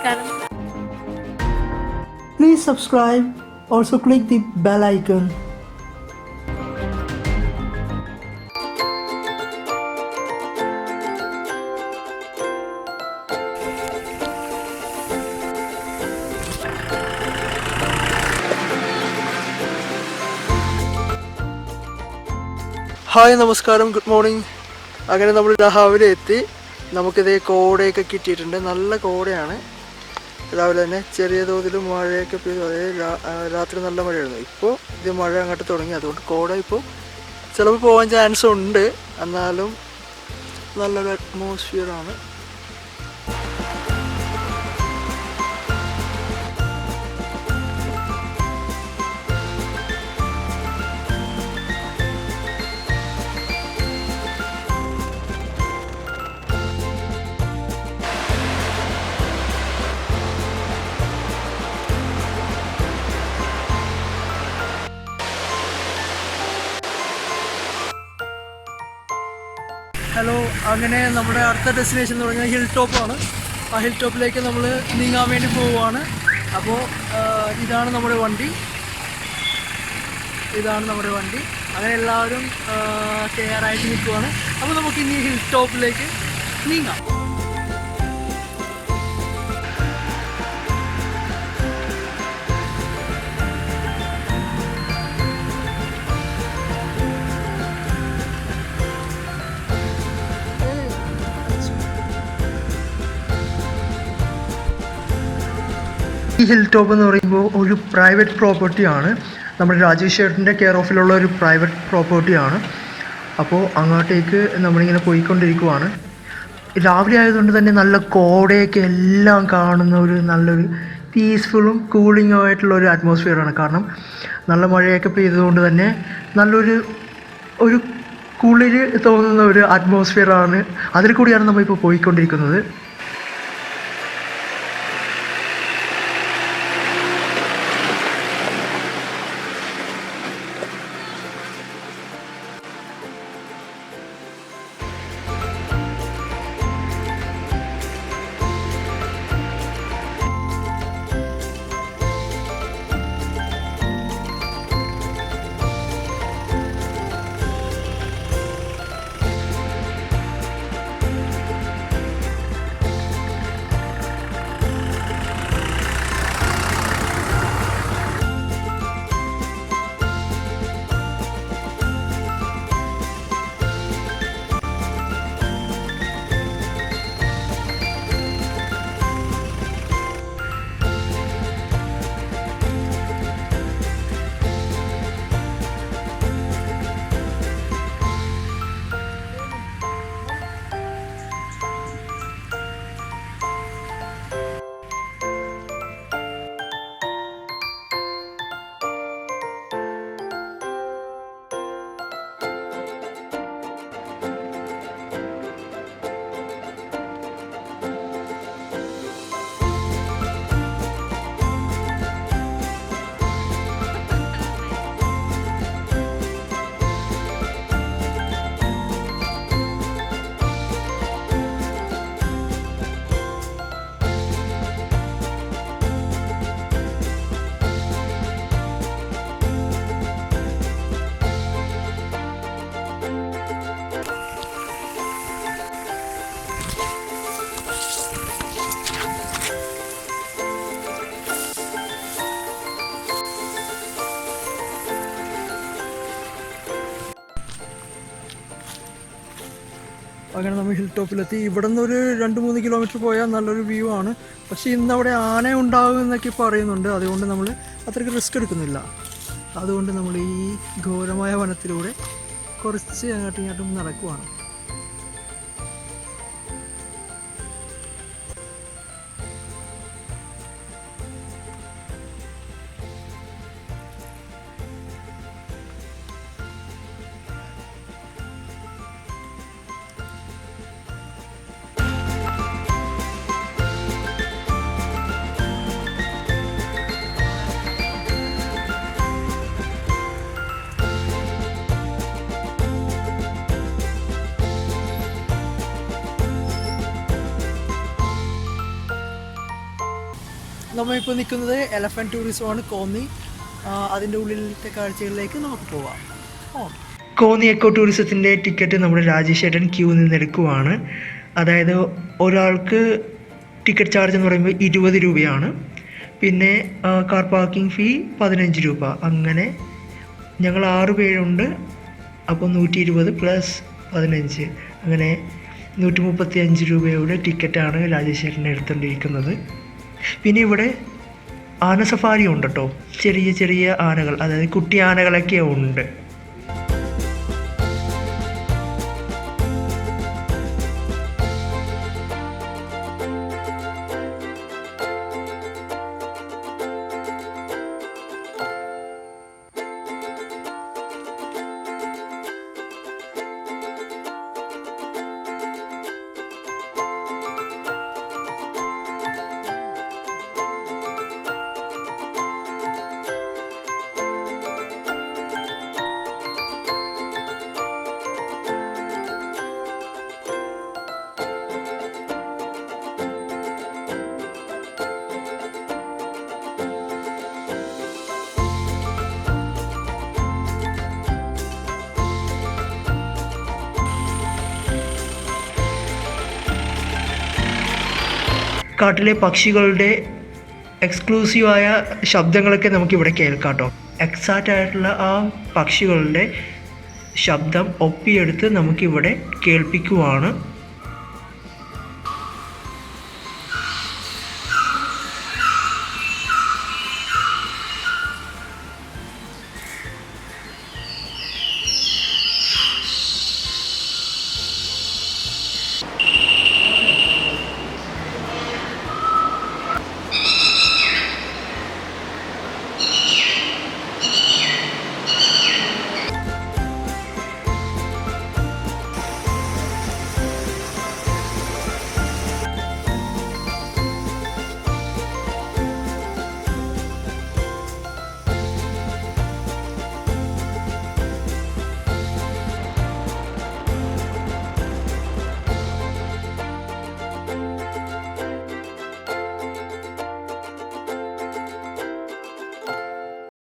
നമസ്കാരം. Please subscribe. Also click the bell icon. Hi നമസ്കാരം, good morning. അങ്ങനെ നമ്മൾ രാവിലെ എത്തി. നമുക്കിതേ കോടയൊക്കെ കിട്ടിയിട്ടുണ്ട്. നല്ല കോടയാണ്. രാവിലെ തന്നെ ചെറിയ തോതിൽ മഴയൊക്കെ പെയ്തു. അതേ രാത്രി നല്ല മഴയായിരുന്നു. ഇപ്പോൾ ഇത് മഴ അങ്ങോട്ട് തുടങ്ങി. അതുകൊണ്ട് കോട ഇപ്പോൾ ചിലപ്പോൾ പോകാൻ ചാൻസ് ഉണ്ട്. എന്നാലും നല്ലൊരു അറ്റ്മോസ്ഫിയറാണ്. ഹലോ, അങ്ങനെ നമ്മുടെ അടുത്ത ഡെസ്റ്റിനേഷൻ എന്ന് പറഞ്ഞാൽ ഹിൽ ടോപ്പാണ്. ആ ഹിൽ ടോപ്പിലേക്ക് നമ്മൾ നീങ്ങാൻ വേണ്ടി പോവുകയാണ്. അപ്പോൾ ഇതാണ് നമ്മുടെ വണ്ടി. അങ്ങനെ എല്ലാവരും തയ്യാറായിട്ട് നിൽക്കുവാണ്. അപ്പോൾ നമുക്ക് ഇനി ഹിൽ ടോപ്പിലേക്ക് നീങ്ങാം. ഈ ഹിൽ ടോപ്പ് എന്ന് പറയുമ്പോൾ ഒരു പ്രൈവറ്റ് പ്രോപ്പർട്ടിയാണ്. നമ്മുടെ രാജേഷ് ചേട്ടൻ്റെ കെയർ ഓഫിലുള്ള ഒരു പ്രൈവറ്റ് പ്രോപ്പർട്ടിയാണ്. അപ്പോൾ അങ്ങോട്ടേക്ക് നമ്മളിങ്ങനെ പോയിക്കൊണ്ടിരിക്കുവാണ്. രാവിലെ ആയതുകൊണ്ട് തന്നെ നല്ല കോടയൊക്കെ എല്ലാം കാണുന്ന ഒരു നല്ലൊരു പീസ്ഫുള്ളും കൂളിങ്ങും ആയിട്ടുള്ള ഒരു അറ്റ്മോസ്ഫിയറാണ്. കാരണം നല്ല മഴയൊക്കെ പെയ്തതുകൊണ്ട് തന്നെ ഒരു കുളിര് തോന്നുന്ന ഒരു അറ്റ്മോസ്ഫിയറാണ്. അതിൽ കൂടിയാണ് നമ്മളിപ്പോൾ പോയിക്കൊണ്ടിരിക്കുന്നത്. അങ്ങനെ നമ്മൾ ഹിൽ ടോപ്പിലെത്തി. ഇവിടെ നിന്ന് ഒരു 2-3 കിലോമീറ്റർ പോയാൽ നല്ലൊരു വ്യൂ ആണ്. പക്ഷേ ഇന്ന് അവിടെ ആന ഉണ്ടാകും എന്നൊക്കെ പറയുന്നുണ്ട്. അതുകൊണ്ട് നമ്മൾ അത്രയ്ക്ക് റിസ്ക് എടുക്കുന്നില്ല. അതുകൊണ്ട് നമ്മൾ ഈ ഘോരമായ വനത്തിലൂടെ കുറച്ച് അങ്ങോട്ടും ഇങ്ങോട്ടും നടക്കുവാണ്. നമ്മളിപ്പോൾ നിൽക്കുന്നത് എലഫൻറ്റ് ടൂറിസമാണ് കോന്നി. അതിൻ്റെ ഉള്ളിലത്തെ കാഴ്ചകളിലേക്ക് നമുക്ക് പോവാം. കോന്നി എക്കോ ടൂറിസത്തിൻ്റെ ടിക്കറ്റ് നമ്മുടെ രാജേഷ് ഏട്ടൻ ക്യൂ നിന്നെടുക്കുവാണ്. അതായത് ഒരാൾക്ക് ടിക്കറ്റ് ചാർജ് എന്ന് പറയുമ്പോൾ 20 രൂപയാണ്. പിന്നെ കാർ പാർക്കിംഗ് ഫീ 15 രൂപ. അങ്ങനെ ഞങ്ങൾ 6 പേരുണ്ട്. അപ്പോൾ 120 പ്ലസ് 15, അങ്ങനെ 135 രൂപയുടെ ടിക്കറ്റാണ് രാജേഷ് ഏട്ടൻ എടുത്തുകൊണ്ടിരിക്കുന്നത്. പിന്നെ ഇവിടെ ആന സഫാരി ഉണ്ട് കേട്ടോ. ചെറിയ ചെറിയ ആനകൾ, അതായത് കുട്ടി ആനകളൊക്കെ ഉണ്ട്. കാട്ടിലെ പക്ഷികളുടെ എക്സ്ക്ലൂസീവായ ശബ്ദങ്ങളൊക്കെ നമുക്കിവിടെ കേൾക്കാം കേട്ടോ. എക്സാക്റ്റ് ആയിട്ടുള്ള ആ പക്ഷികളുടെ ശബ്ദം ഒപ്പിയെടുത്ത് നമുക്കിവിടെ കേൾപ്പിക്കുവാണ്.